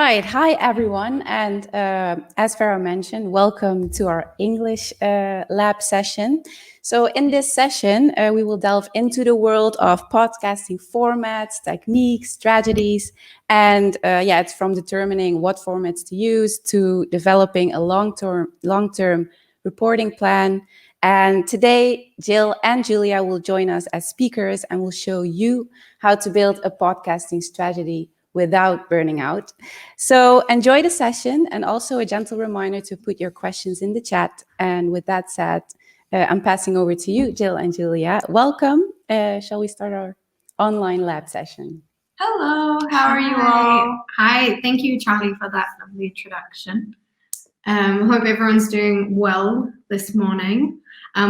right. Hi, everyone. And as Farah mentioned, welcome to our English lab session. So in this session, we will delve into the world of podcasting formats, techniques, strategies, and it's from determining what formats to use to developing a long-term reporting plan. And today, Jill and Julia will join us as speakers and will show you how to build a podcasting strategy without burning out. So enjoy the session, and also a gentle reminder to put your questions in the chat. And with that said, I'm passing over to you, Jill and Julia. Welcome. Shall we start our online lab session? Hello, how are you all? Hi, thank you, Charlie, for that lovely introduction. Hope everyone's doing well this morning.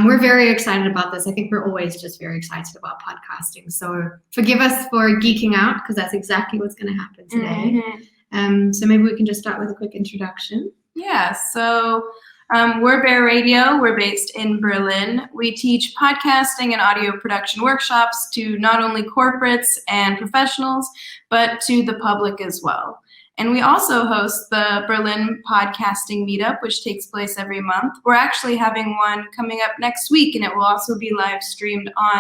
We're very excited about this. I think we're always just very excited about podcasting. So forgive us for geeking out, because that's exactly what's going to happen today. So maybe we can just start with a quick introduction. Yeah, so we're Bear Radio. We're based in Berlin. We teach podcasting and audio production workshops to not only corporates and professionals, but to the public as well. And we also host the Berlin Podcasting Meetup, which takes place every month. We're actually having one coming up next week, and it will also be live streamed on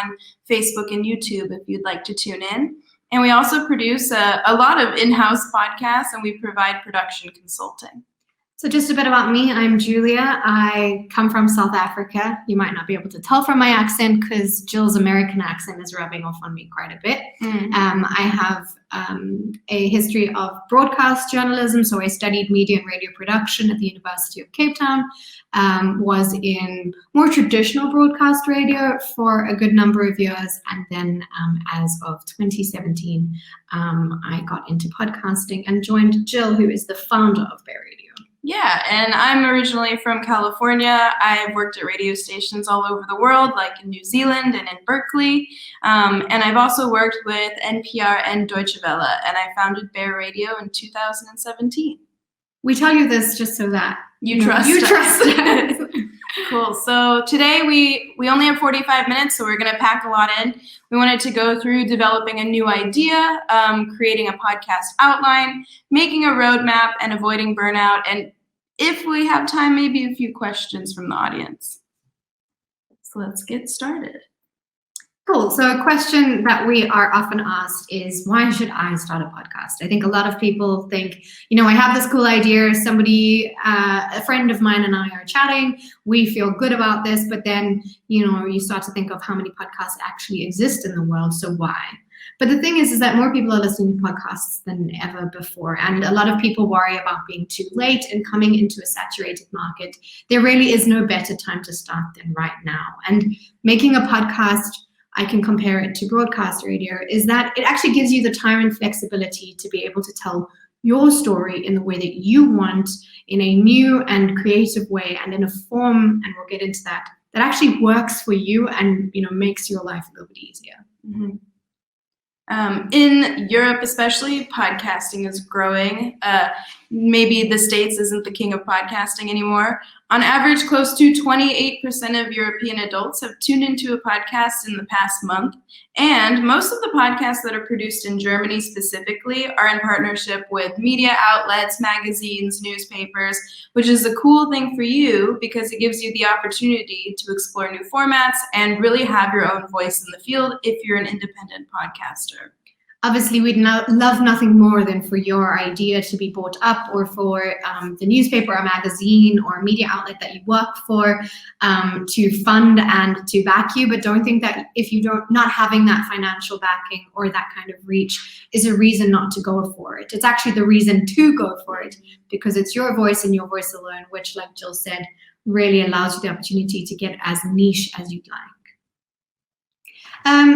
Facebook and YouTube if you'd like to tune in. And we also produce a lot of in-house podcasts, and we provide production consulting. So just a bit about me. I'm Julia. I come from South Africa. You might not be able to tell from my accent because Jill's American accent is rubbing off on me quite a bit. I have a history of broadcast journalism. So I studied media and radio production at the University of Cape Town, was in more traditional broadcast radio for a good number of years. And then as of 2017, I got into podcasting and joined Jill, who is the founder of Bear Radio. Yeah, and I'm originally from California. I've worked at radio stations all over the world, like in New Zealand and in Berkeley. And I've also worked with NPR and Deutsche Welle, and I founded Bear Radio in 2017. We tell you this just so that you trust us. Cool. So today we only have 45 minutes, so we're going to pack a lot in. We wanted to go through developing a new idea, creating a podcast outline, making a roadmap, and avoiding burnout. And if we have time, maybe a few questions from the audience. So let's get started. Cool. So a question that we are often asked is, why should I start a podcast? I think a lot of people think, I have this cool idea. Somebody, a friend of mine and I are chatting. We feel good about this, but then, you start to think of how many podcasts actually exist in the world. So why? But the thing is that more people are listening to podcasts than ever before. And a lot of people worry about being too late and coming into a saturated market. There really is no better time to start than right now. And making a podcast, I can compare it to broadcast radio, is that it actually gives you the time and flexibility to be able to tell your story in the way that you want, in a new and creative way, and in a form, and we'll get into that actually works for you and makes your life a little bit easier. Mm-hmm. In Europe especially, podcasting is growing. Maybe the States isn't the king of podcasting anymore. On average, close to 28% of European adults have tuned into a podcast in the past month. And most of the podcasts that are produced in Germany specifically are in partnership with media outlets, magazines, newspapers, which is a cool thing for you because it gives you the opportunity to explore new formats and really have your own voice in the field if you're an independent podcaster. Obviously, we'd love nothing more than for your idea to be brought up, or for the newspaper or magazine or media outlet that you work for to fund and to back you. But don't think that if you not having that financial backing or that kind of reach is a reason not to go for it. It's actually the reason to go for it, because it's your voice and your voice alone, which, like Jill said, really allows you the opportunity to get as niche as you'd like.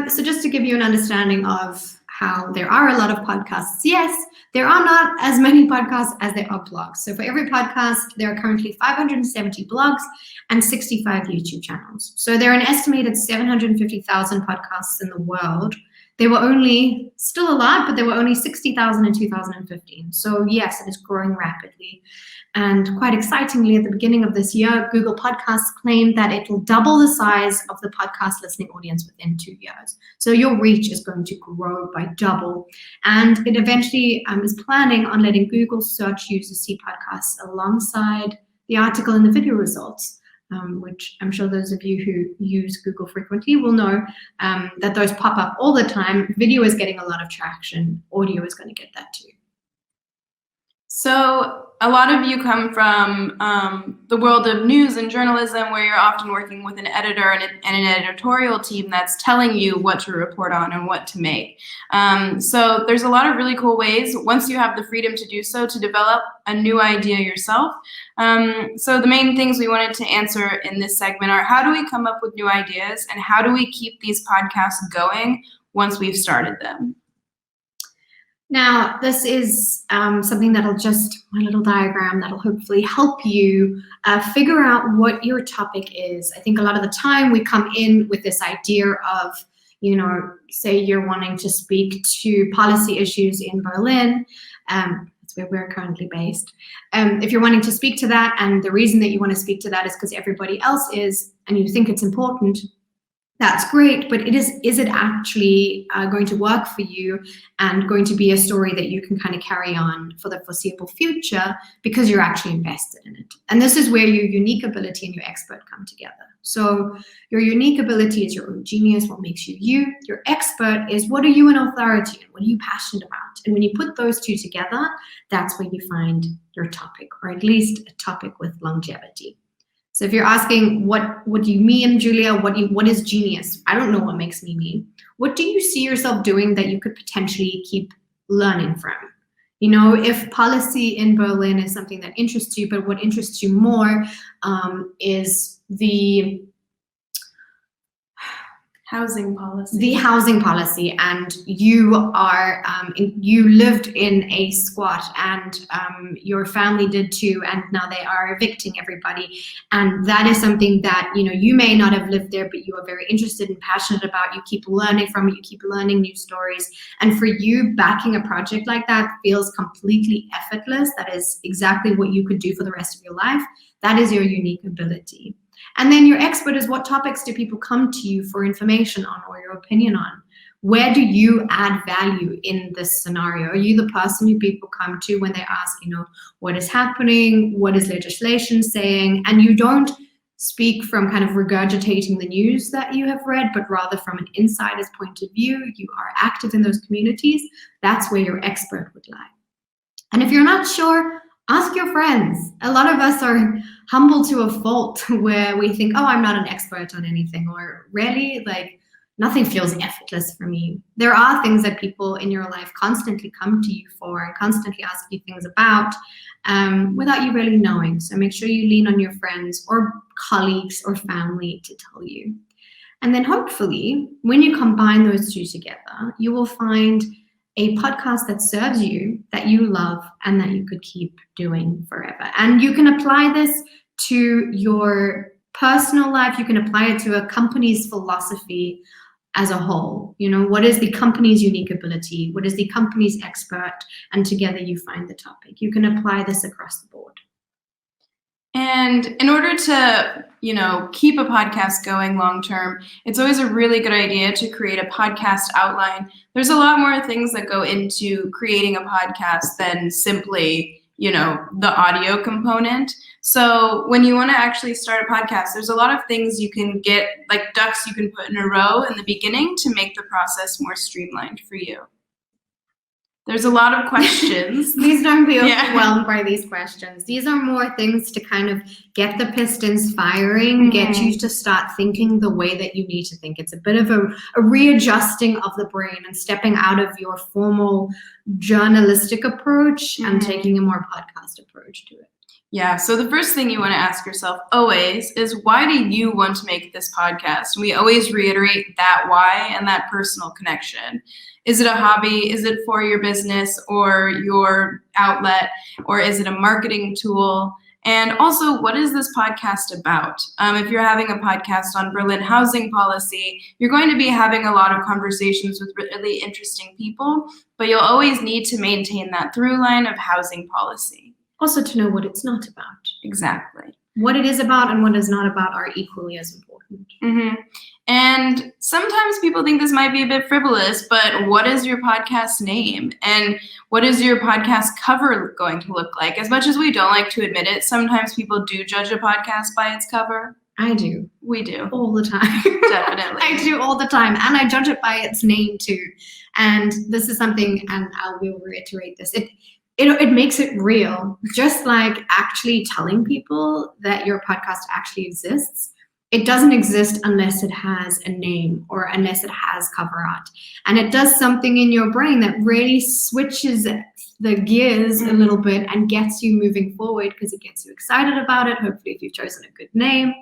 So just to give you an understanding of how there are a lot of podcasts. Yes, there are not as many podcasts as there are blogs. So for every podcast, there are currently 570 blogs and 65 YouTube channels. So there are an estimated 750,000 podcasts in the world. They were still a lot, but there were only 60,000 in 2015. So yes, it is growing rapidly. And quite excitingly, at the beginning of this year, Google Podcasts claimed that it will double the size of the podcast listening audience within 2 years. So your reach is going to grow by double. And it eventually is planning on letting Google search users see podcasts alongside the article and the video results, which I'm sure those of you who use Google frequently will know that those pop up all the time. Video is getting a lot of traction. Audio is going to get that too. So a lot of you come from the world of news and journalism, where you're often working with an editor and an editorial team that's telling you what to report on and what to make. So there's a lot of really cool ways, once you have the freedom to do so, to develop a new idea yourself. So the main things we wanted to answer in this segment are, how do we come up with new ideas, and how do we keep these podcasts going once we've started them? Now, this is something my little diagram that'll hopefully help you figure out what your topic is. I think a lot of the time we come in with this idea of, say you're wanting to speak to policy issues in Berlin. That's where we're currently based. If you're wanting to speak to that, and the reason that you want to speak to that is because everybody else is, and you think it's important, that's great, but is it actually going to work for you and going to be a story that you can kind of carry on for the foreseeable future because you're actually invested in it? And this is where your unique ability and your expert come together. So your unique ability is your own genius, what makes you you. Your expert is, what are you an authority in? What are you passionate about? And when you put those two together, that's where you find your topic, or at least a topic with longevity. So if you're asking, what do you mean, Julia? What is genius? I don't know what makes me me. What do you see yourself doing that you could potentially keep learning from? If policy in Berlin is something that interests you, but what interests you more is the housing policy. The housing policy, and you are you lived in a squat, and your family did too, and now they are evicting everybody, and that is something that you may not have lived there, but you are very interested and passionate about. You keep learning from it. You keep learning new stories, and for you, backing a project like that feels completely effortless. That is exactly what you could do for the rest of your life. That is your unique ability. And then your expert is, what topics do people come to you for information on or your opinion on? Where do you add value in this scenario? Are you the person who people come to when they ask, what is happening? What is legislation saying? And you don't speak from kind of regurgitating the news that you have read, but rather from an insider's point of view. You are active in those communities. That's where your expert would lie. And if you're not sure, ask your friends. A lot of us are humble to a fault, where we think, oh, I'm not an expert on anything, or really, nothing feels effortless for me. There are things that people in your life constantly come to you for and constantly ask you things about without you really knowing. So make sure you lean on your friends or colleagues or family to tell you. And then hopefully, when you combine those two together, you will find a podcast that serves you, that you love, and that you could keep doing forever. And you can apply this to your personal life. You can apply it to a company's philosophy as a whole. What is the company's unique ability? What is the company's expert? And together you find the topic. You can apply this across the board. And in order to, keep a podcast going long-term, it's always a really good idea to create a podcast outline. There's a lot more things that go into creating a podcast than simply, the audio component. So when you want to actually start a podcast, there's a lot of things you can get, like ducks you can put in a row in the beginning to make the process more streamlined for you. There's a lot of questions. Please don't be overwhelmed by these questions. These are more things to kind of get the pistons firing, get you to start thinking the way that you need to think. It's a bit of a readjusting of the brain and stepping out of your formal journalistic approach and taking a more podcast approach to it. Yeah, so the first thing you want to ask yourself always is, why do you want to make this podcast? We always reiterate that why and that personal connection. Is it a hobby? Is it for your business or your outlet? Or is it a marketing tool? And also, what is this podcast about? If you're having a podcast on Berlin housing policy, you're going to be having a lot of conversations with really interesting people, but you'll always need to maintain that through line of housing policy. Also to know what it's not about. Exactly. What it is about and what it's not about are equally as important. Mm-hmm. And sometimes people think this might be a bit frivolous, but what is your podcast name? And what is your podcast cover going to look like? As much as we don't like to admit it, sometimes people do judge a podcast by its cover. I do. We do. All the time. Definitely. I do all the time. And I judge it by its name too. And this is something, and I will reiterate this, it makes it real. Just like actually telling people that your podcast actually exists. It doesn't exist unless it has a name or unless it has cover art. And it does something in your brain that really switches the gears a little bit and gets you moving forward because it gets you excited about it, hopefully if you've chosen a good name.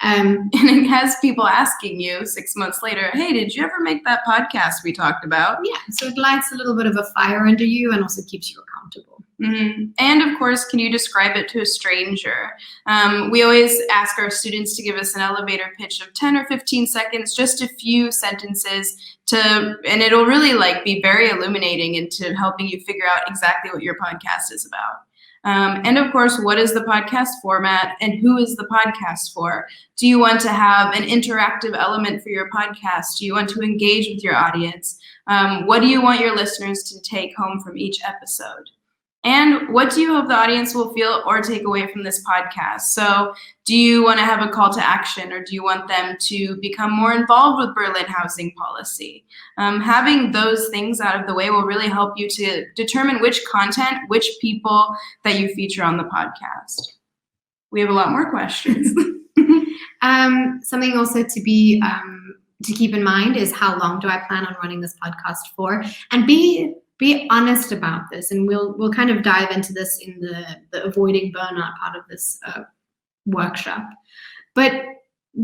And it has people asking you 6 months later, hey, did you ever make that podcast we talked about? Yeah, so it lights a little bit of a fire under you and also keeps you accountable. Mm-hmm. And of course, can you describe it to a stranger? We always ask our students to give us an elevator pitch of 10 or 15 seconds, just a few sentences and it'll really be very illuminating into helping you figure out exactly what your podcast is about. And of course, what is the podcast format and who is the podcast for? Do you want to have an interactive element for your podcast? Do you want to engage with your audience? What do you want your listeners to take home from each episode? And what do you hope the audience will feel or take away from this podcast? So do you want to have a call to action, or do you want them to become more involved with Berlin housing policy? Having those things out of the way will really help you to determine which content, which people that you feature on the podcast. We have a lot more questions. Something also to keep in mind is how long do I plan on running this podcast for? And be honest about this, and we'll kind of dive into this in the avoiding burnout part of this workshop. But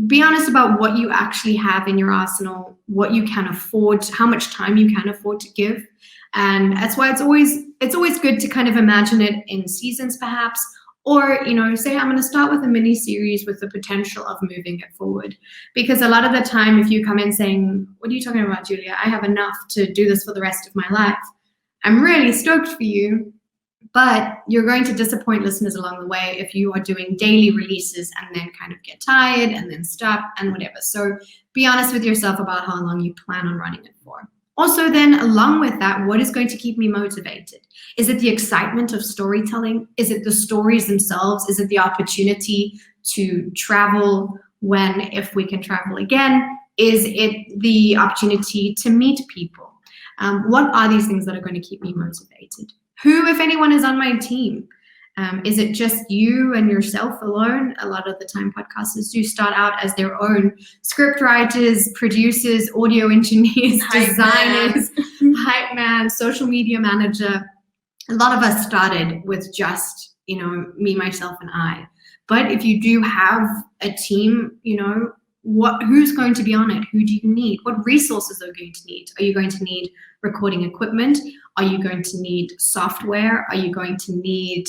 be honest about what you actually have in your arsenal, what you can afford, how much time you can afford to give. And that's why it's always good to kind of imagine it in seasons perhaps, or say I'm going to start with a mini series with the potential of moving it forward. Because a lot of the time if you come in saying, what are you talking about, Julia? I have enough to do this for the rest of my life. I'm really stoked for you, but you're going to disappoint listeners along the way if you are doing daily releases and then kind of get tired and then stop and whatever. So be honest with yourself about how long you plan on running it for. Also then, along with that, what is going to keep me motivated? Is it the excitement of storytelling? Is it the stories themselves? Is it the opportunity to travel if we can travel again? Is it the opportunity to meet people? What are these things that are going to keep me motivated? Who, if anyone, is on my team? Is it just you and yourself alone? A lot of the time podcasters do start out as their own script writers, producers, audio engineers, designers, hype man, social media manager. A lot of us started with just, me, myself, and I. But if you do have a team, who's going to be on it? Who do you need? What resources are you going to need? Are you going to need recording equipment? Are you going to need software? Are you going to need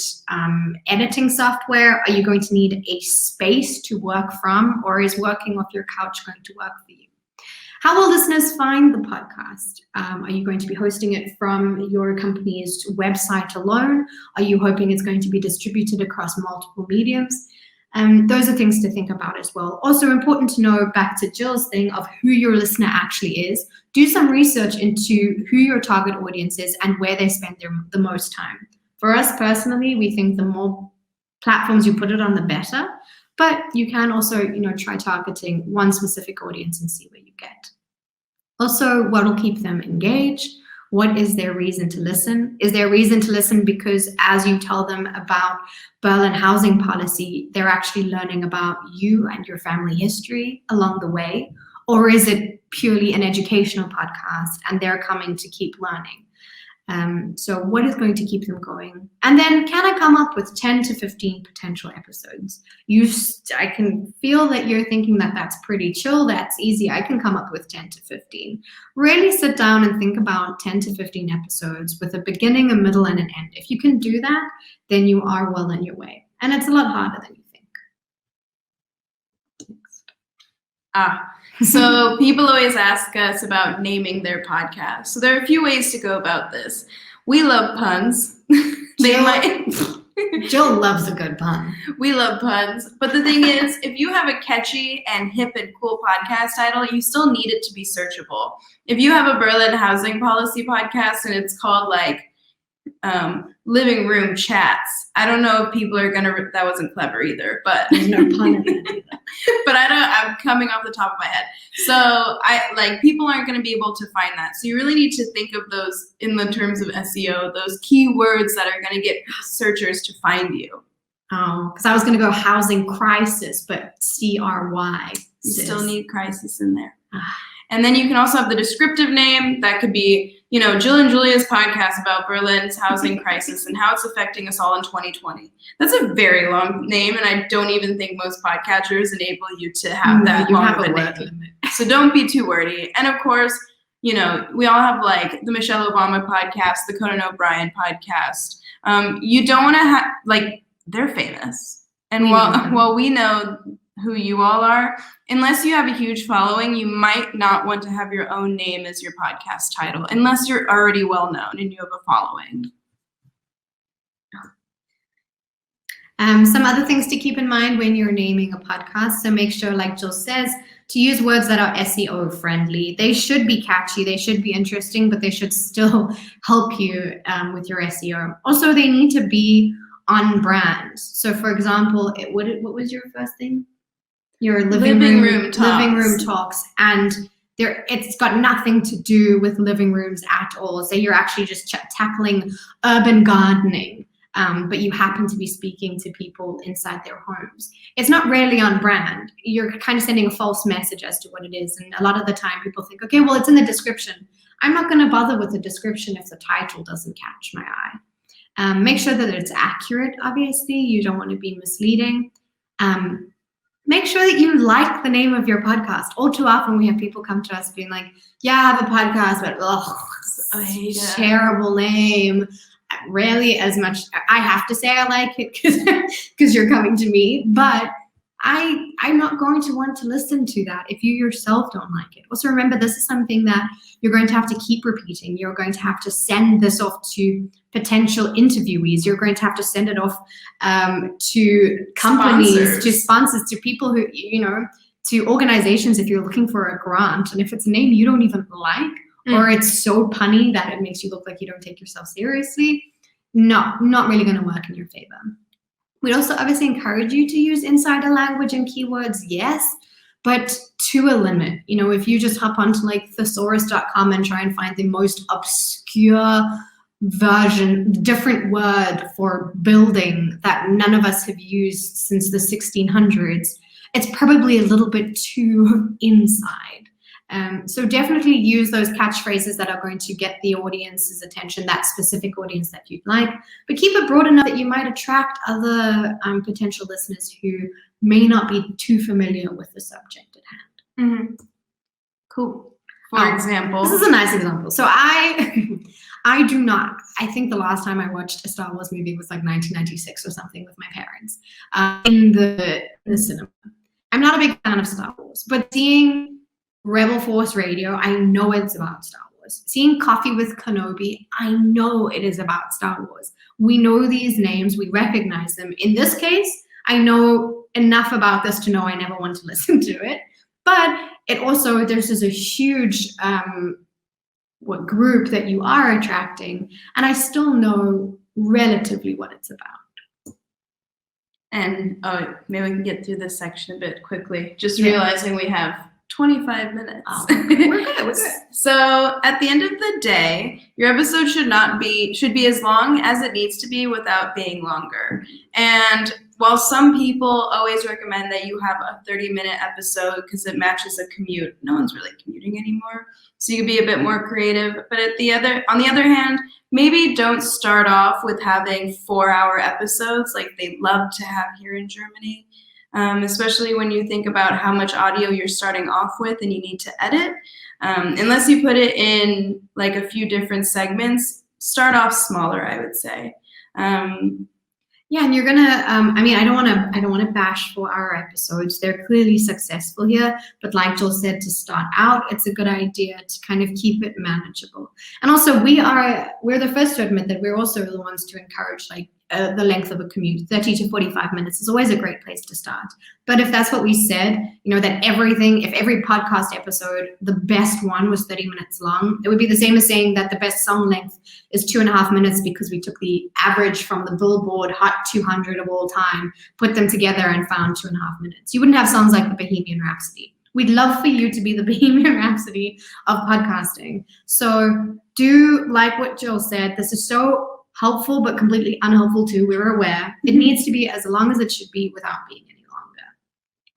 editing software? Are you going to need a space to work from? Or is working off your couch going to work for you? How will listeners find the podcast? Are you going to be hosting it from your company's website alone? Are you hoping it's going to be distributed across multiple mediums? Those are things to think about as well. Also important to know, back to Jill's thing of who your listener actually is. Do some research into who your target audience is and where they spend the most time. For us personally, we think the more platforms you put it on, the better. But you can also, try targeting one specific audience and see where you get. Also, what will keep them engaged? What is their reason to listen? Is there a reason to listen because as you tell them about Berlin housing policy, they're actually learning about you and your family history along the way? Or is it purely an educational podcast and they're coming to keep learning? So what is going to keep them going? And then can I come up with 10 to 15 potential episodes? I can feel that you're thinking that that's pretty chill, that's easy. I can come up with 10 to 15. Really sit down and think about 10 to 15 episodes with a beginning, a middle, and an end. If you can do that, then you are well on your way. And it's a lot harder than you think. So people always ask us about naming their podcast. So there are a few ways to go about this. We love puns. Jill loves a good pun. We love puns. But the thing is, if you have a catchy and hip and cool podcast title, you still need it to be searchable. If you have a Berlin housing policy podcast and it's called like Living Room Chats, I don't know if people are gonna. That wasn't clever either, but there's no pun in it. But I'm coming off the top of my head. So people aren't going to be able to find that. So you really need to think of those in the terms of SEO, those keywords that are going to get searchers to find you. Oh, because I was going to go housing crisis, but CRY. You still need crisis in there. And then you can also have the descriptive name. That could be, Jill and Julia's podcast about Berlin's housing crisis and how it's affecting us all in 2020. That's a very long name, and I don't even think most podcatchers enable you to have that long of a name. So don't be too wordy. And of course, we all have like the Michelle Obama podcast, the Conan O'Brien podcast. You don't want to have, they're famous. And while we know who you all are, unless you have a huge following, you might not want to have your own name as your podcast title, unless you're already well known and you have a following. Some other things to keep in mind when you're naming a podcast. So make sure, like Jill says, to use words that are SEO friendly. They should be catchy, they should be interesting, but they should still help you with your SEO. Also, they need to be on brand. So for example, what was your first thing? Your living room talks, and it's got nothing to do with living rooms at all. So you're actually just tackling urban gardening, but you happen to be speaking to people inside their homes. It's not really on brand. You're kind of sending a false message as to what it is. And a lot of the time people think, okay, well, it's in the description. I'm not going to bother with the description if the title doesn't catch my eye. Make sure that it's accurate, obviously. You don't want to be misleading. Make sure that you like the name of your podcast. All too often we have people come to us being like, yeah, I have a podcast, but I hate it. Terrible name. Rarely as much. I have to say I like it because you're coming to me, but I'm not going to want to listen to that if you yourself don't like it. Also remember, this is something that you're going to have to keep repeating. You're going to have to send this off to potential interviewees. You're going to have to send it off to companies, to sponsors, to people who, to organizations if you're looking for a grant. And if it's a name you don't even like, or it's so punny that it makes you look like you don't take yourself seriously, not really going to work in your favor. We'd also obviously encourage you to use insider language and keywords, yes, but to a limit. If you just hop onto like thesaurus.com and try and find the most obscure version, different word for building that none of us have used since the 1600s, it's probably a little bit too inside. So definitely use those catchphrases that are going to get the audience's attention, that specific audience that you'd like, but keep it broad enough that you might attract other potential listeners who may not be too familiar with the subject at hand. Mm-hmm. Cool. For example. This is a nice example. So I do not, I think the last time I watched a Star Wars movie was like 1996 or something with my parents in the cinema. I'm not a big fan of Star Wars, but seeing Rebel Force Radio, I know it's about Star Wars. Seeing Coffee with Kenobi, I know it is about Star Wars. We know these names, we recognize them. In this case, I know enough about this to know I never want to listen to it. But it also, there's just a huge group that you are attracting, and I still know relatively what it's about. And maybe we can get through this section a bit quickly. Just realizing we have 25 minutes. Oh, we're good. So at the end of the day, your episode should be as long as it needs to be without being longer. And while some people always recommend that you have a 30-minute episode because it matches a commute, no one's really commuting anymore. So you can be a bit more creative. But on the other hand, maybe don't start off with having 4-hour episodes like they love to have here in Germany. Especially when you think about how much audio you're starting off with and you need to edit. Unless you put it in like a few different segments, start off smaller, I would say. Yeah, and you're gonna. I don't want to bash for our episodes. They're clearly successful here, but like Jill said, to start out, it's a good idea to kind of keep it manageable. And also, we're the first to admit that we're also the ones to encourage the length of a commute. 30 to 45 minutes is always a great place to start. But if that's what we said, that if every podcast episode, the best one was 30 minutes long, it would be the same as saying that the best song length is 2.5 minutes because we took the average from the Billboard Hot 200 of all time, put them together and found 2.5 minutes. You wouldn't have songs like the Bohemian Rhapsody. We'd love for you to be the Bohemian Rhapsody of podcasting. So do like what Jill said. This is so helpful, but completely unhelpful too. We're aware. It needs to be as long as it should be without being any longer.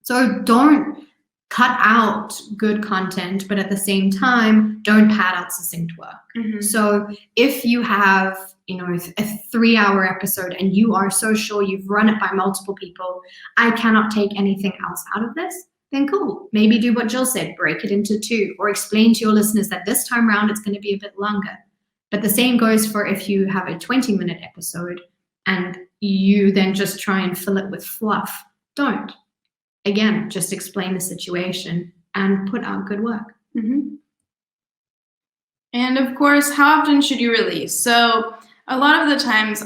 So don't cut out good content, but at the same time, don't pad out succinct work. Mm-hmm. So if you have, a 3-hour episode and you are so sure you've run it by multiple people, I cannot take anything else out of this, then cool. Maybe do what Jill said, break it into 2, or explain to your listeners that this time around it's going to be a bit longer. But the same goes for if you have a 20-minute episode and you then just try and fill it with fluff. Don't. Again, just explain the situation and put out good work. Mm-hmm. And of course, how often should you release? So a lot of the times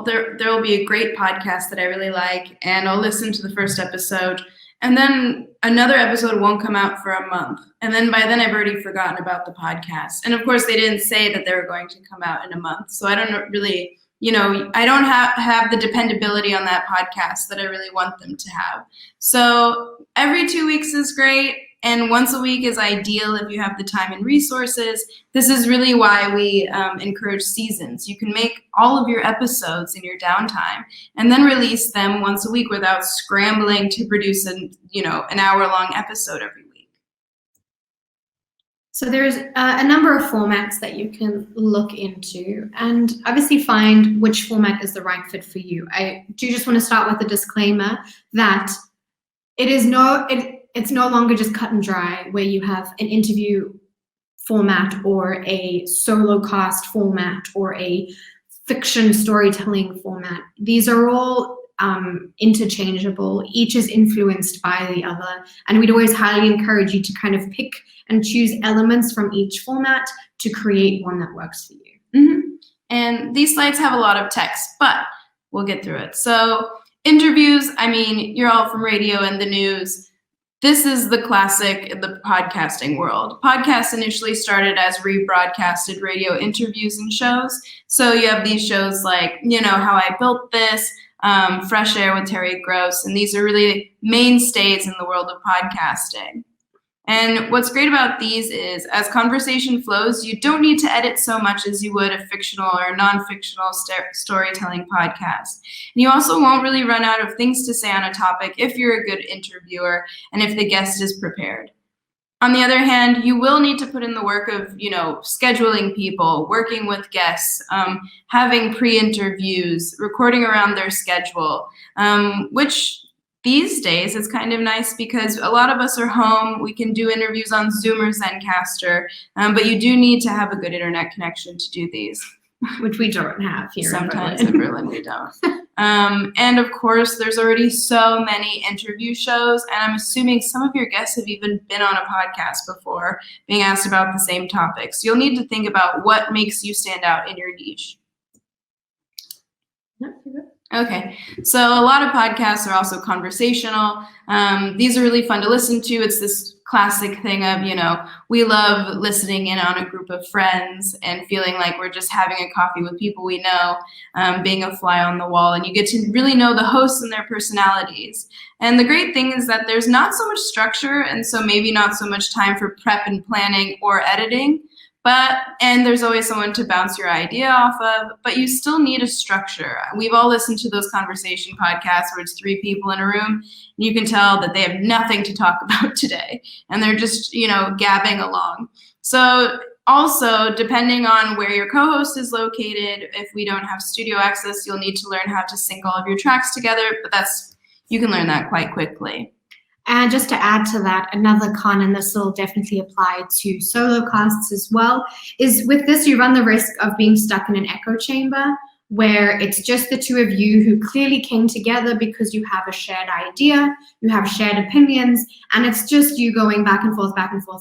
there will be a great podcast that I really like, and I'll listen to the first episode, and then another episode won't come out for a month. And then by then I've already forgotten about the podcast. And of course, they didn't say that they were going to come out in a month. So I don't really, I don't have the dependability on that podcast that I really want them to have. So every 2 weeks is great. And once a week is ideal if you have the time and resources. This is really why we encourage seasons. You can make all of your episodes in your downtime and then release them once a week without scrambling to produce an hour-long episode every week. So there's a number of formats that you can look into and obviously find which format is the right fit for you. I do just want to start with a disclaimer that it's no longer just cut and dry where you have an interview format or a solo cast format or a fiction storytelling format. These are all interchangeable. Each is influenced by the other. And we'd always highly encourage you to kind of pick and choose elements from each format to create one that works for you. Mm-hmm. And these slides have a lot of text, but we'll get through it. So interviews, you're all from radio and the news. This is the classic in the podcasting world. Podcasts initially started as rebroadcasted radio interviews and shows. So you have these shows like, How I Built This, Fresh Air with Terry Gross, and these are really mainstays in the world of podcasting. And what's great about these is as conversation flows, you don't need to edit so much as you would a fictional or non-fictional storytelling podcast. And you also won't really run out of things to say on a topic if you're a good interviewer and if the guest is prepared. On the other hand, you will need to put in the work of, scheduling people, working with guests, having pre-interviews, recording around their schedule, which these days, it's kind of nice because a lot of us are home. We can do interviews on Zoom or Zencaster, but you do need to have a good internet connection to do these. Which we don't have here. Sometimes in Berlin we don't. And of course, there's already so many interview shows, and I'm assuming some of your guests have even been on a podcast before, being asked about the same topics. You'll need to think about what makes you stand out in your niche. Okay, so a lot of podcasts are also conversational. These are really fun to listen to. It's this classic thing of, we love listening in on a group of friends and feeling like we're just having a coffee with people we know, being a fly on the wall, and you get to really know the hosts and their personalities. And the great thing is that there's not so much structure, and so maybe not so much time for prep and planning or editing. And there's always someone to bounce your idea off of, but you still need a structure. We've all listened to those conversation podcasts where it's 3 people in a room, and you can tell that they have nothing to talk about today, and they're just, gabbing along. So also, depending on where your co-host is located, if we don't have studio access, you'll need to learn how to sync all of your tracks together, but you can learn that quite quickly. And just to add to that, another con, and this will definitely apply to solo casts as well, is with this, you run the risk of being stuck in an echo chamber. where it's just the two of you who clearly came together because you have a shared idea, you have shared opinions, and it's just you going back and forth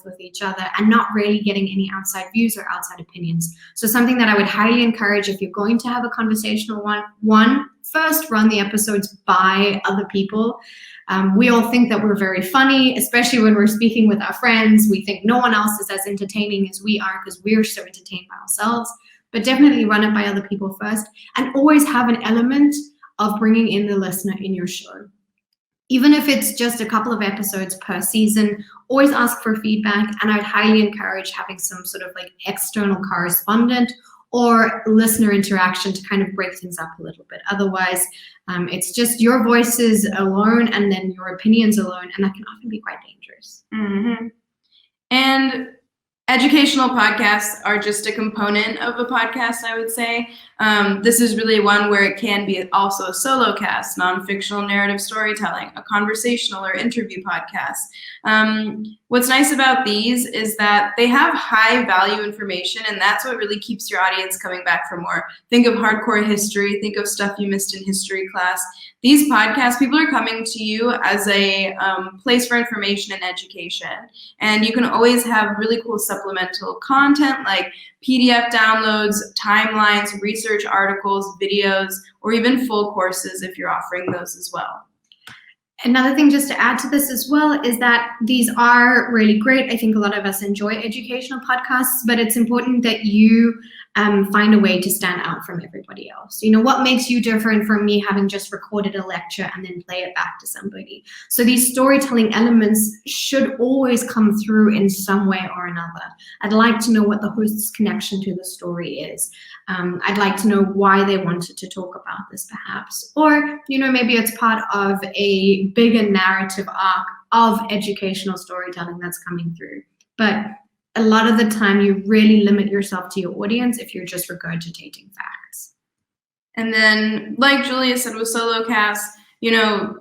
with each other and not really getting any outside views or outside opinions. So something that I would highly encourage if you're going to have a conversational one, first run the episodes by other people. We all think that we're very funny, especially when we're speaking with our friends. We think no one else is as entertaining as we are because we're so entertained by ourselves. But definitely run it by other people first, and always have an element of bringing in the listener in your show. Even if it's just a couple of episodes per season, always ask for feedback, and I'd highly encourage having some sort of like external correspondent or listener interaction to kind of break things up a little bit. Otherwise, it's just your voices alone and then your opinions alone, and that can often be quite dangerous. Mm-hmm. And educational podcasts are just a component of a podcast, I would say. This is really one where it can be also a solo cast, non-fictional narrative storytelling, a conversational or interview podcast. What's nice about these is that they have high value information, and that's what really keeps your audience coming back for more. Think of hardcore history, think of stuff you missed in history class. These podcasts, people are coming to you as a place for information and education. And you can always have really cool supplemental content like PDF downloads, timelines, research articles, videos, or even full courses if you're offering those as well. Another thing just to add to this as well is that these are really great. I think a lot of us enjoy educational podcasts, but it's important that you find a way to stand out from everybody else. You know, what makes you different from me having just recorded a lecture and then play it back to somebody? So these storytelling elements should always come through in some way or another. I'd like to know what the host's connection to the story is. I'd like to know why they wanted to talk about this perhaps. Or, you know, maybe it's part of a bigger narrative arc of educational storytelling that's coming through. But a lot of the time you really limit yourself to your audience if you're just regurgitating facts. And then, like Julia said with solo casts, you know,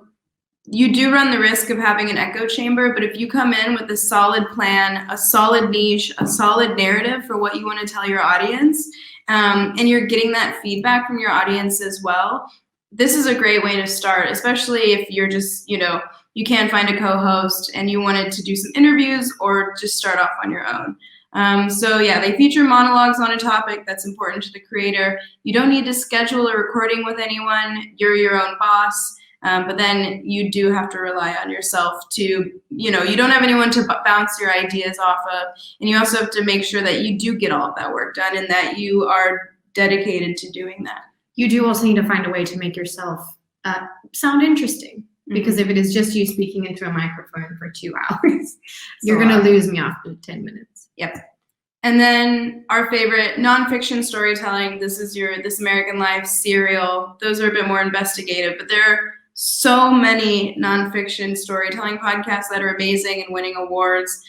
you do run the risk of having an echo chamber, but if you come in with a solid plan, a solid niche, a solid narrative for what you want to tell your audience, and you're getting that feedback from your audience as well, this is a great way to start, especially if you're just, you know, you can't find a co-host and you wanted to do some interviews or just start off on your own. So yeah, they feature monologues on a topic that's important to the creator. You don't need to schedule a recording with anyone. You're your own boss. But then you do have to rely on yourself to, you know, you don't have anyone to bounce your ideas off of. And you also have to make sure that you do get all of that work done and that you are dedicated to doing that. You do also need to find a way to make yourself sound interesting. Because if it is just you speaking into a microphone for 2 hours, you're going to lose me after 10 minutes. Yep. And then our favorite nonfiction storytelling. This is your This American Life, Serial. Those are a bit more investigative, but there are so many nonfiction storytelling podcasts that are amazing and winning awards.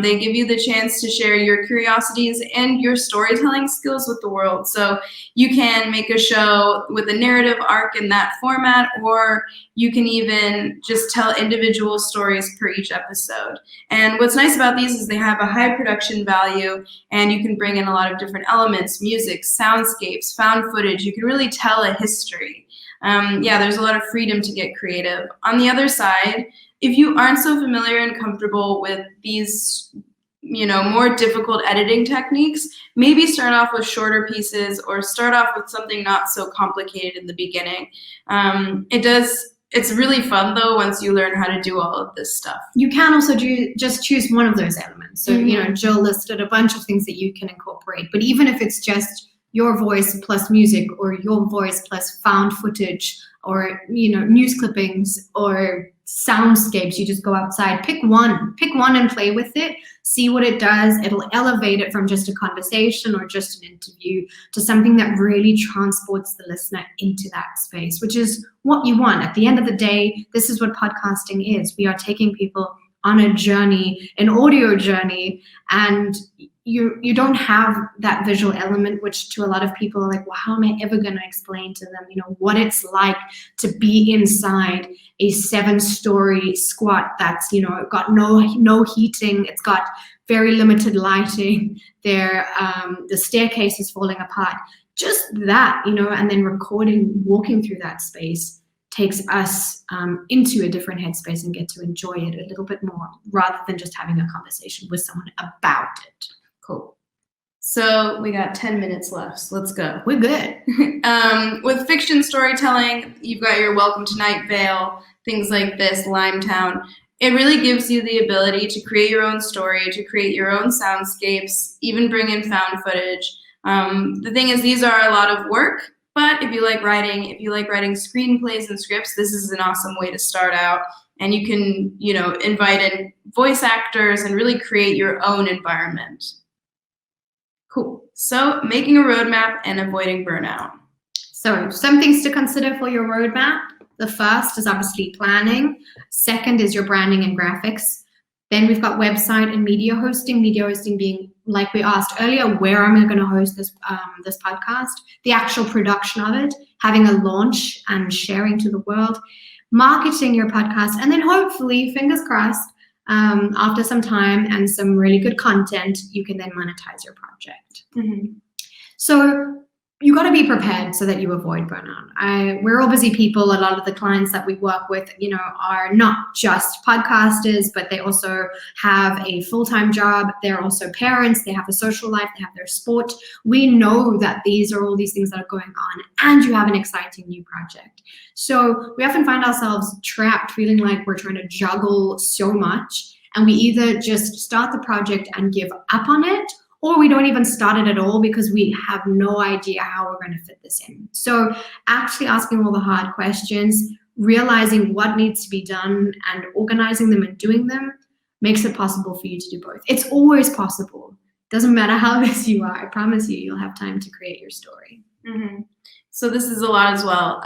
They give you the chance to share your curiosities and your storytelling skills with the world. So you can make a show with a narrative arc in that format, or you can even just tell individual stories per each episode. And what's nice about these is they have a high production value, and you can bring in a lot of different elements, music, soundscapes, found footage. You can really tell a history. Yeah, there's a lot of freedom to get creative. On the other side, if you aren't so familiar and comfortable with these, you know, more difficult editing techniques, maybe start off with shorter pieces or start off with something not so complicated in the beginning. It's really fun though once you learn how to do all of this stuff. You can also just choose one of those elements. So, you know, Jill listed a bunch of things that you can incorporate, but even if it's just your voice plus music, or your voice plus found footage, or, you know, news clippings or soundscapes, you just go outside, pick one and play with it, see what it does. It'll elevate it from just a conversation or just an interview to something that really transports the listener into that space, which is what you want. At the end of the day, this is what podcasting is. We are taking people on a journey, an audio journey, and you don't have that visual element, which to a lot of people are like, well, how am I ever going to explain to them, you know, what it's like to be inside a 7-story squat that's, you know, got no heating, it's got very limited lighting, the staircase is falling apart. just that, and then recording, walking through that space takes us into a different headspace and get to enjoy it a little bit more rather than just having a conversation with someone about it. Cool. So we got 10 minutes left, so let's go. We're good. With fiction storytelling, you've got your Welcome to Night Vale, things like this, Limetown. It really gives you the ability to create your own story, to create your own soundscapes, even bring in found footage. The thing is, these are a lot of work, but if you like writing screenplays and scripts, this is an awesome way to start out. And you can, invite in voice actors and really create your own environment. Cool. So making a roadmap and avoiding burnout. So some things to consider for your roadmap. The first is obviously planning. Second is your branding and graphics. Then we've got website and media hosting. Media hosting being, like we asked earlier, where am I going to host this podcast? The actual production of it, having a launch and sharing to the world, marketing your podcast, and then hopefully, fingers crossed, after some time and some really good content, you can then monetize your project. Mm-hmm. So you got to be prepared so that you avoid burnout. We're all busy people. A lot of the clients that we work with, are not just podcasters, but they also have a full-time job. They're also parents. They have a social life. They have their sport. We know that these are all these things that are going on, and you have an exciting new project. So we often find ourselves trapped, feeling like we're trying to juggle so much, and we either just start the project and give up on it, or we don't even start it at all because we have no idea how we're going to fit this in. So actually asking all the hard questions, realizing what needs to be done and organizing them and doing them makes it possible for you to do both. It's always possible. Doesn't matter how busy you are. I promise you'll have time to create your story. Mm-hmm. So this is a lot as well.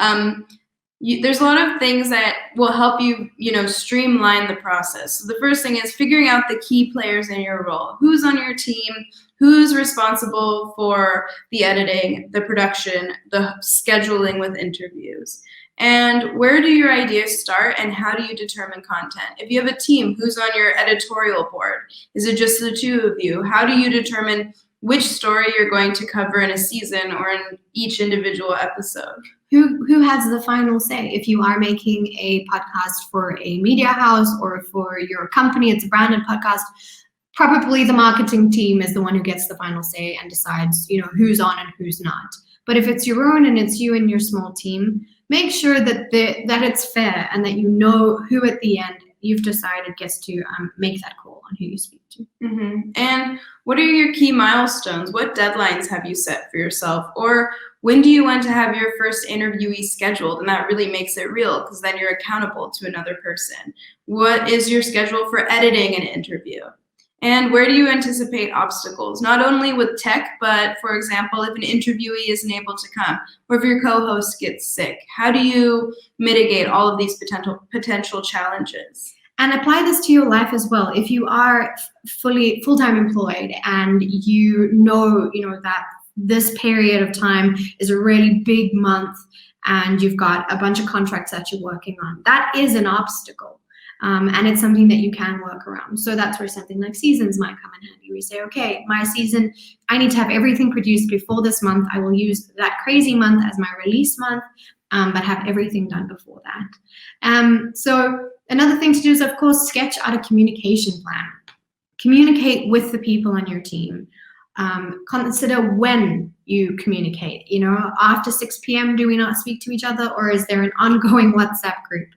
There's a lot of things that will help you, streamline the process. So the first thing is figuring out the key players in your role. Who's on your team? Who's responsible for the editing, the production, the scheduling with interviews? And where do your ideas start and how do you determine content? If you have a team, who's on your editorial board? Is it just the two of you? How do you determine which story you're going to cover in a season or in each individual episode? Who has the final say? If you are making a podcast for a media house or for your company, it's a branded podcast, probably the marketing team is the one who gets the final say and decides, who's on and who's not. But if it's your own and it's you and your small team, make sure that it's fair and that who at the end you've decided gets to make that call on who you speak to. Mm-hmm. And what are your key milestones? What deadlines have you set for yourself? Or when do you want to have your first interviewee scheduled? And that really makes it real because then you're accountable to another person. What is your schedule for editing an interview? And where do you anticipate obstacles? Not only with tech, but for example, if an interviewee isn't able to come, or if your co-host gets sick, how do you mitigate all of these potential challenges? And apply this to your life as well. If you are full-time employed and that this period of time is a really big month and you've got a bunch of contracts that you're working on, that is an obstacle. And it's something that you can work around. So that's where something like seasons might come in handy. We say, okay, my season, I need to have everything produced before this month. I will use that crazy month as my release month, but have everything done before that. So another thing to do is, of course, sketch out a communication plan. Communicate with the people on your team. Consider when you communicate. After 6 p.m., do we not speak to each other, or is there an ongoing WhatsApp group?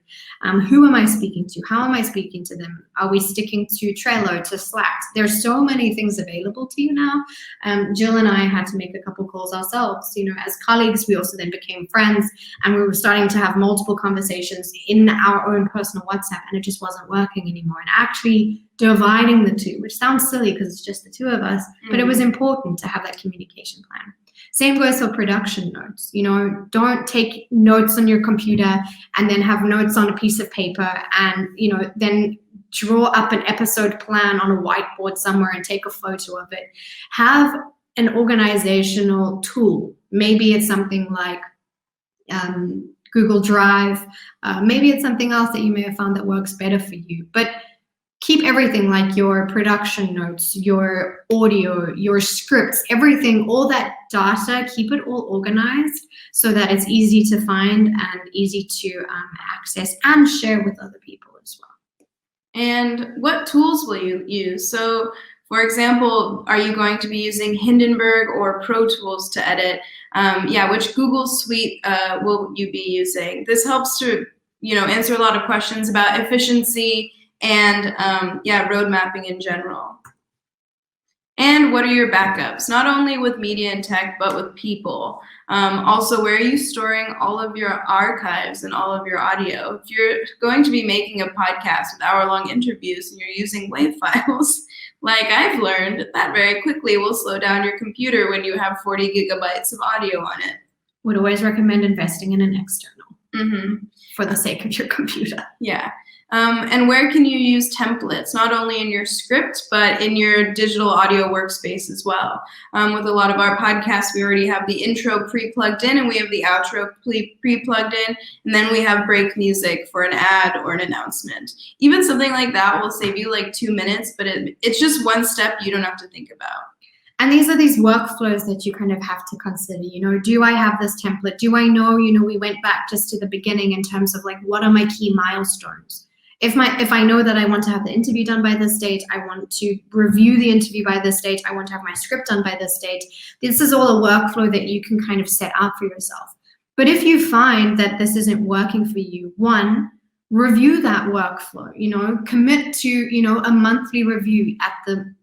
Who am I speaking to? How am I speaking to them? Are we sticking to Trello, to Slack? There's so many things available to you now. Jill and I had to make a couple calls ourselves. As colleagues, we also then became friends, and we were starting to have multiple conversations in our own personal WhatsApp, and it just wasn't working anymore. And actually dividing the two, which sounds silly because it's just the two of us, but it was important to have that communication plan. Same goes for production notes. Don't take notes on your computer and then have notes on a piece of paper and, then draw up an episode plan on a whiteboard somewhere and take a photo of it. Have an organizational tool. Maybe it's something like Google Drive. Maybe it's something else that you may have found that works better for you. But keep everything, like your production notes, your audio, your scripts, everything, all that data, keep it all organized so that it's easy to find and easy to access and share with other people as well. And what tools will you use? So, for example, are you going to be using Hindenburg or Pro Tools to edit? Which Google Suite will you be using? This helps to, answer a lot of questions about efficiency and road mapping in general. And what are your backups? Not only with media and tech, but with people. Also, where are you storing all of your archives and all of your audio? If you're going to be making a podcast with hour-long interviews and you're using WAV files, like I've learned, that very quickly will slow down your computer when you have 40 gigabytes of audio on it. Would always recommend investing in an external for the sake of your computer. Yeah. And where can you use templates, not only in your script, but in your digital audio workspace as well? With a lot of our podcasts, we already have the intro pre-plugged in and we have the outro pre-plugged in, and then we have break music for an ad or an announcement. Even something like that will save you like 2 minutes, but it's just one step you don't have to think about. And these are these workflows that you kind of have to consider, do I have this template? Do I know, we went back just to the beginning in terms of like, what are my key milestones? If I know that I want to have the interview done by this date, I want to review the interview by this date, I want to have my script done by this date, this is all a workflow that you can kind of set up for yourself. But if you find that this isn't working for you, one, review that workflow, commit to, a monthly review at the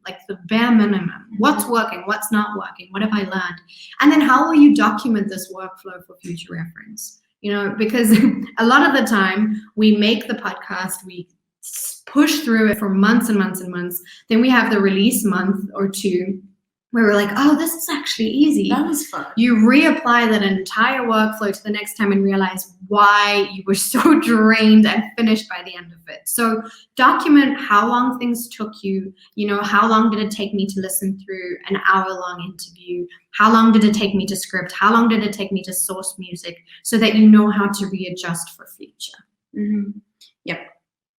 bare minimum. What's working, what's not working, what have I learned? And then how will you document this workflow for future reference? Because a lot of the time we make the podcast, we push through it for months and months and months. Then we have the release month or two where we're like, oh, this is actually easy. That was fun. You reapply that entire workflow to the next time and realize why you were so drained and finished by the end of it. So document how long things took you. How long did it take me to listen through an hour-long interview? How long did it take me to script? How long did it take me to source music, so that you know how to readjust for future? Yep.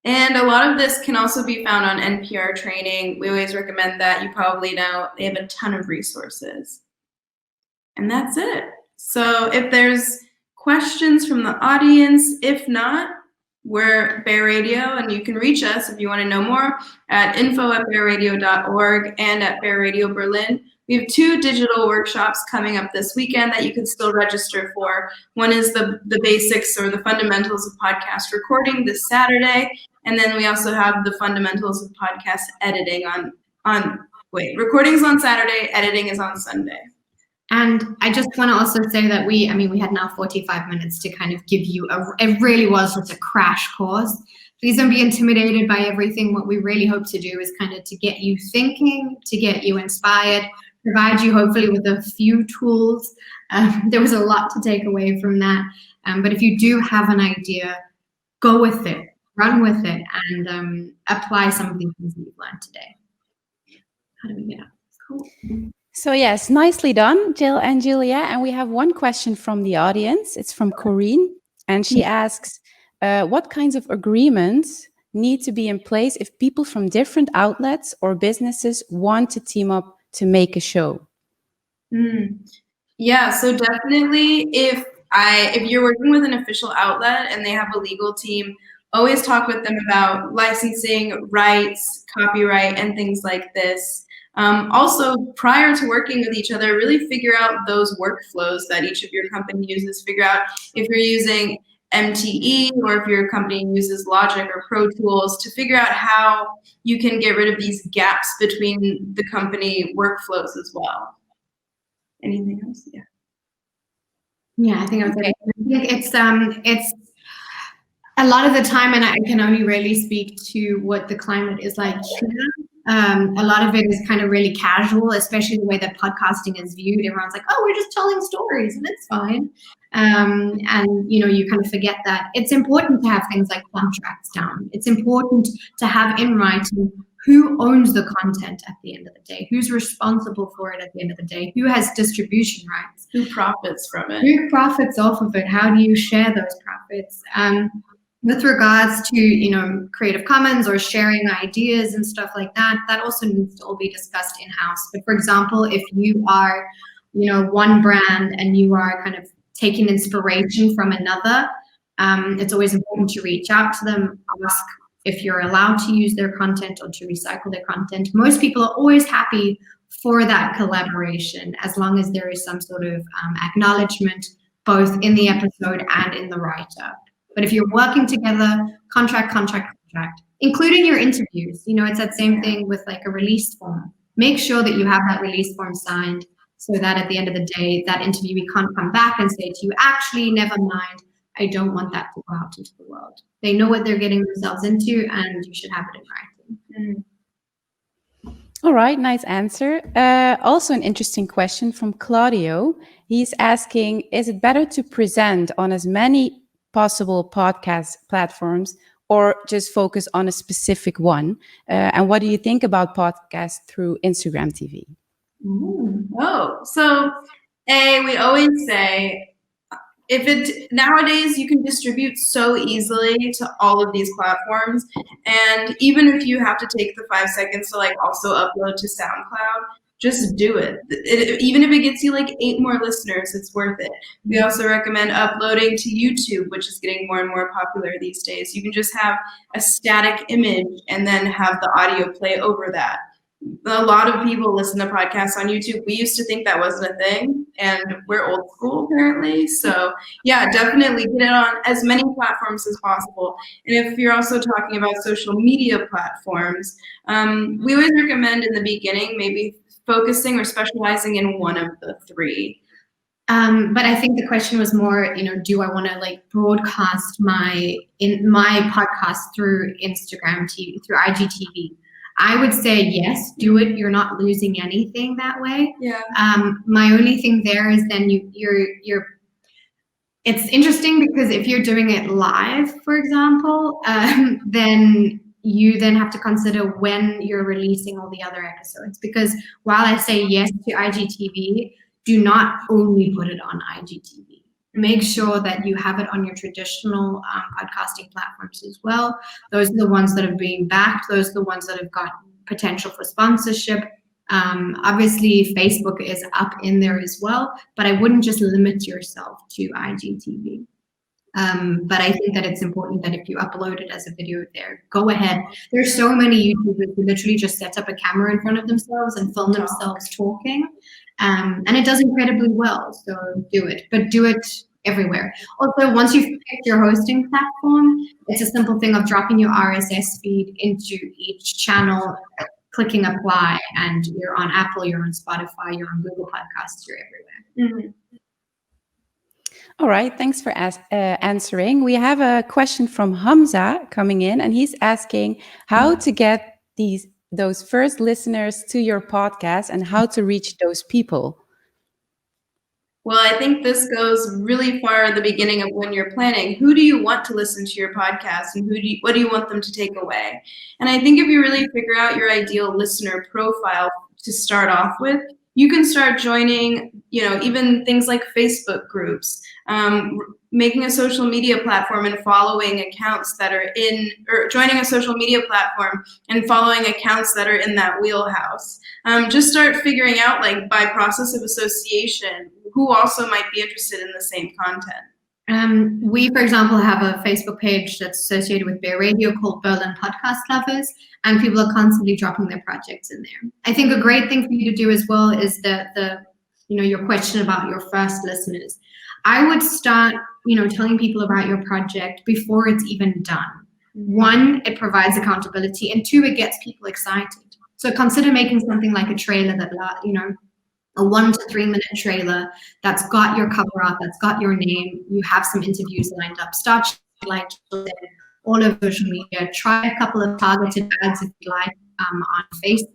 And a lot of this can also be found on NPR training. We always recommend that. You probably know they have a ton of resources. And that's it. So if there's questions from the audience, if not, we're Bear Radio, and you can reach us if you want to know more at info@bearradio.org and at Bear Radio Berlin. We have 2 digital workshops coming up this weekend that you can still register for. One is the basics or the fundamentals of podcast recording this Saturday. And then we also have the fundamentals of podcast editing recording's on Saturday, editing is on Sunday. And I just want to also say that we had now 45 minutes to kind of give you it really was just a crash course. Please don't be intimidated by everything. What we really hope to do is kind of to get you thinking, to get you inspired, provide you hopefully with a few tools. There was a lot to take away from that. But if you do have an idea, go with it, run with it, and apply some of the things that you've learned today. How do we get up? Cool. So yes, nicely done, Jill and Julia. And we have one question from the audience. It's from Corinne. And she asks, what kinds of agreements need to be in place if people from different outlets or businesses want to team up to make a show? Yeah, so definitely if you're working with an official outlet and they have a legal team, always talk with them about licensing, rights, copyright, and things like this. Also, prior to working with each other, really figure out those workflows that each of your company uses. Figure out if you're using MTE or if your company uses Logic or Pro Tools, to figure out how you can get rid of these gaps between the company workflows as well. Anything else? Yeah. Yeah, I think it's a lot of the time, and I can only really speak to what the climate is like here. A lot of it is kind of really casual, especially the way that podcasting is viewed. Everyone's like, oh, we're just telling stories and it's fine. And, you kind of forget that it's important to have things like contracts down. It's important to have in writing who owns the content at the end of the day, who's responsible for it at the end of the day, who has distribution rights, who profits from it, who profits off of it, how do you share those profits? With regards to, Creative Commons or sharing ideas and stuff like that, that also needs to all be discussed in-house. But for example, if you are, one brand and you are kind of taking inspiration from another, it's always important to reach out to them, ask if you're allowed to use their content or to recycle their content. Most people are always happy for that collaboration, as long as there is some sort of acknowledgement, both in the episode and in the write-up. But if you're working together, contract, including your interviews, it's that same thing with like a release form. Make sure that you have that release form signed so that at the end of the day, that interviewee can't come back and say to you, actually, never mind, I don't want that to go out into the world. They know what they're getting themselves into, and you should have it in writing. All right, nice answer. Also an interesting question from Claudio. He's asking, is it better to present on as many possible podcast platforms or just focus on a specific one? And what do you think about podcasts through Instagram TV? So we always say, nowadays you can distribute so easily to all of these platforms, and even if you have to take the 5 seconds to like also upload to SoundCloud, just do it. Even if it gets you like 8 more listeners, it's worth it. We also recommend uploading to YouTube, which is getting more and more popular these days. You can just have a static image and then have the audio play over that. A lot of people listen to podcasts on YouTube. We used to think that wasn't a thing, and we're old school apparently. So yeah, definitely get it on as many platforms as possible. And if you're also talking about social media platforms, we always recommend in the beginning maybe focusing or specializing in one of the 3. But I think the question was more, do I want to like broadcast my podcast through Instagram TV, through IGTV? I would say yes, do it. You're not losing anything that way. Yeah. My only thing there is then you're. It's interesting because if you're doing it live, for example, then you then have to consider when you're releasing all the other episodes. Because while I say yes to IGTV, do not only put it on IGTV. Make sure that you have it on your traditional podcasting platforms as well. Those are the ones that are being backed. Those are the ones that have got potential for sponsorship. Obviously, Facebook is up in there as well, but I wouldn't just limit yourself to IGTV. But I think that it's important that if you upload it as a video there, go ahead. There's so many YouTubers who literally just set up a camera in front of themselves and film themselves talking. And it does incredibly well, so do it. But do it everywhere. Also, once you've picked your hosting platform, it's a simple thing of dropping your RSS feed into each channel, clicking apply, and you're on Apple, you're on Spotify, you're on Google Podcasts, you're everywhere. All right, thanks for answering. We have a question from Hamza coming in, and he's asking how to get those first listeners to your podcast and how to reach those people. Well, I think this goes really far at the beginning of when you're planning. Who do you want to listen to your podcast, and what do you want them to take away? And I think if you really figure out your ideal listener profile to start off with, you can start joining, even things like Facebook groups, making a social media platform and following accounts that are or joining a social media platform and following accounts that are in that wheelhouse. Just start figuring out, like, by process of association, who also might be interested in the same content. We, for example, have a Facebook page that's associated with Bear Radio called Berlin Podcast Lovers, and people are constantly dropping their projects in there. I think a great thing for you to do as well is your question about your first listeners. I would start, telling people about your project before it's even done. 1, it provides accountability, and 2, it gets people excited. So consider making something like a trailer that, a 1 to 3 minute trailer that's got your cover up, that's got your name. You have some interviews lined up. Start like all over social media. Try a couple of targeted ads if you like on Facebook.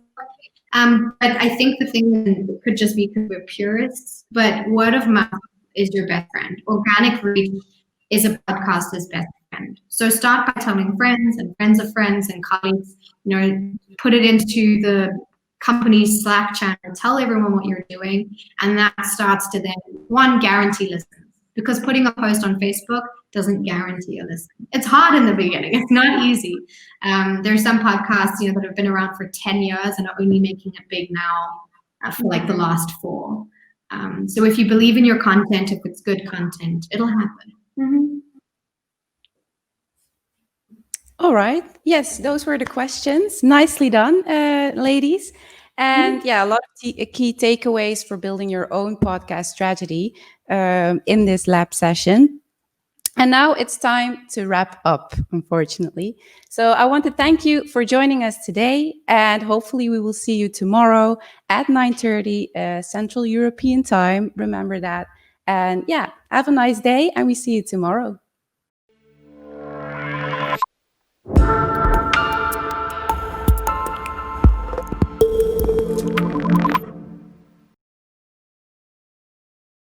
But I think the thing could just be because we're purists, but word of mouth is your best friend. Organic reach is a podcaster's best friend. So start by telling friends and friends of friends and colleagues, put it into the company's Slack channel, tell everyone what you're doing, and that starts to then, 1, guarantee listens. Because putting a post on Facebook doesn't guarantee a listen. It's hard in the beginning. It's not easy. There's some podcasts, that have been around for 10 years and are only making it big now for like the last 4. So if you believe in your content, if it's good content, it'll happen. Mm-hmm. All right. Yes, those were the questions. Nicely done, ladies. And yeah, a lot of key takeaways for building your own podcast strategy in this lab session. And now it's time to wrap up, unfortunately. So I want to thank you for joining us today, and hopefully we will see you tomorrow at 9:30 Central European time. Remember that. And yeah, have a nice day, and we see you tomorrow.